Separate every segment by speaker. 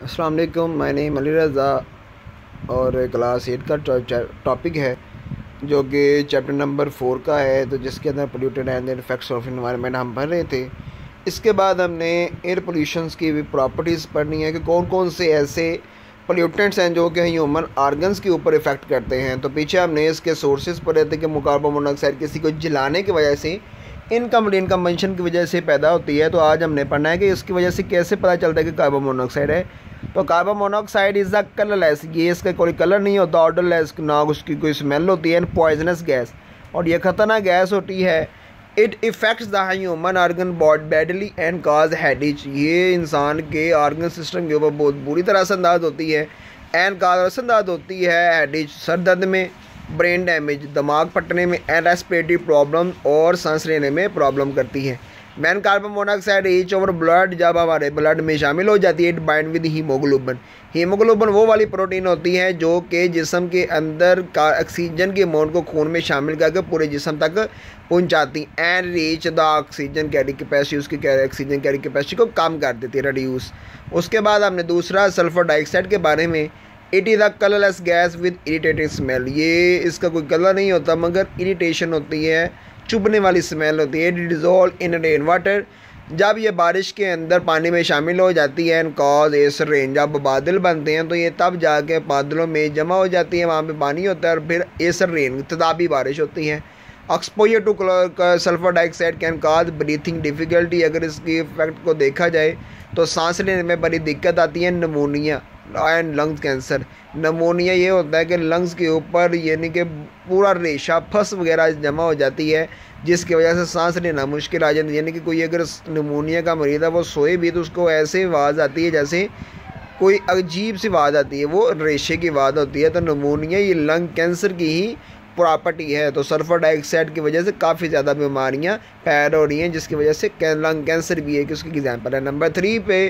Speaker 1: अस्सलाम वालेकुम, my name Ali Raza और क्लास 8 का टॉपिक है जो कि चैप्टर नंबर 4 का है, तो जिसके अंदर polluted and the effects of environment हम पढ़ रहे थे। इसके बाद हमने एयर पोल्यूशंस की भी प्रॉपर्टीज़ पढ़नी है कि कौन कौन से ऐसे पोल्यूटेंट्स हैं जो कि ह्यूमन आर्गन्स के ऊपर इफ़ेक्ट करते हैं। तो पीछे हमने इसके सोर्सेज पढ़े थे कि कार्बन मोनोऑक्साइड किसी को जलाने की वजह से इनकम्बशन की वजह से पैदा होती है। तो आज हमने पढ़ना है कि इसकी वजह से कैसे पता चलता है कि कार्बन मोनोऑक्साइड है। तो carbon monoxide is a colourless, ये इसका कोई कलर नहीं होता, ऑडरलेस, ना उसकी कोई स्मेल होती है, पॉइजनस गैस, और ये खतरनाक गैस होती है। It effects the human organ body badly and cause headaches, ये इंसान के आर्गन सिस्टम के ऊपर बहुत बुरी तरह से अंदाज होती है। एंड काज अंदाज होती है हेडेज, सर दर्द में, ब्रेन डैमेज, दिमाग फटने में, एंड रेस्पिरेटरी प्रॉब्लम और सांस लेने में प्रॉब्लम करती है। Man carbon monoxide reach over blood, जब हमारे ब्लड में शामिल हो जाती है, it bind with haemoglobin. Haemoglobin वो वाली प्रोटीन होती है जो कि जिस्म के अंदर का ऑक्सीजन के अमाउंट को खून में शामिल करके पूरे जिस्म तक पहुंचाती, and reach the oxygen carry capacity, उसकी ऑक्सीजन कैरी कैपेसिटी को कम कर देती है, रिड्यूस। उसके बाद हमने दूसरा सल्फर डाइऑक्साइड के बारे में, it is a colourless gas with irritating smell, ये इसका कोई कलर नहीं होता मगर इरिटेशन होती है, चुभने वाली स्मेल होती है। It dissolve in rain water, जब ये बारिश के अंदर पानी में शामिल हो जाती है। एंड कॉज एसर रेन, जब बादल बनते हैं तो ये तब जाके बादलों में जमा हो जाती है, वहाँ पे पानी होता है और फिर एसर रेन, तेज़ाबी बारिश होती है। Exposure two sulphur dioxide can cause breathing difficulty, अगर इसकी इफेक्ट को देखा जाए तो सांस लेने में बड़ी दिक्कत आती है। Pneumonia and lungs cancer, pneumonia ये होता है कि लंग्स के ऊपर यानी कि पूरा रेशा फस वगैरह जमा हो जाती है, जिसकी वजह से सांस लेना मुश्किल आ जाती है। यानी कि कोई अगर नमोनिया का मरीज़ है वो सोए भी तो उसको ऐसे आवाज़ आती है जैसे कोई अजीब सी आवाज़ आती है, वो रेशे की आवाज़ होती है। तो नमोनिया ये लंग कैंसर की ही प्रॉपर्टी है। तो सल्फर डाइऑक्साइड की वजह से काफ़ी ज़्यादा बीमारियां पैदा हो रही हैं, जिसकी वजह से लंग कैंसर भी एक उसकी एग्जांपल है। नंबर 3 पे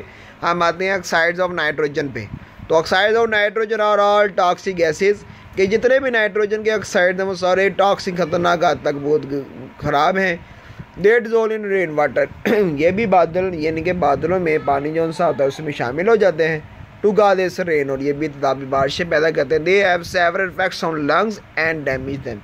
Speaker 1: हम आते हैं ऑक्साइड्स ऑफ नाइट्रोजन पे। तो oxides of nitrogen are all toxic gases, कि जितने भी नाइट्रोजन के ऑक्साइड हैं वो सारे टॉक्सिक, खतरनाक हद तक बहुत ख़राब हैं। दे डिज़ोल्व इन रेन वाटर, ये भी बादल यानी कि बादलों में पानी जो सा होता है उसमें शामिल हो जाते हैं। टू गादेस रेन, और ये भी तदाबी बारिशें पैदा करते हैं। They have several effects on lungs and damage them,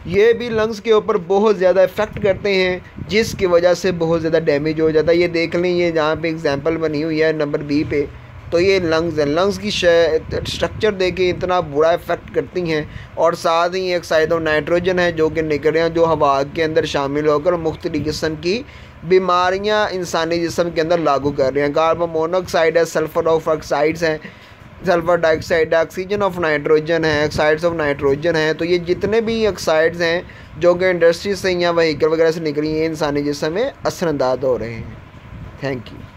Speaker 1: ये भी लंग्स के ऊपर बहुत ज़्यादा इफेक्ट करते हैं, जिसकी वजह से बहुत ज़्यादा डैमेज हो जाता है। ये देख लें, ये जहाँ पे एग्जांपल बनी हुई है नंबर बी पे, तो ये लंग्स हैं, लंग्स की स्ट्रक्चर देके इतना बुरा इफेक्ट करती हैं। और साथ ही ऑक्साइड ऑफ नाइट्रोजन है जो कि निकल हैं, जो हवा के अंदर शामिल होकर मुख्तलिफ किस्म की बीमारियां इंसानी जिस्म के अंदर लागू कर रहे हैं। कार्बन मोनोऑक्साइड है, सल्फर ऑफ ऑक्साइड्स हैं, सल्फर डाइऑक्साइड है, ऑक्सीजन ऑफ नाइट्रोजन है, ऑक्साइड्स ऑफ नाइट्रोजन है। तो ये जितने भी ऑक्साइड्स हैं जो कि इंडस्ट्री से या व्हीकल वगैरह से निकली हैं, इंसानी जिस्म में असरअंदाज हो रहे हैं। Thank you.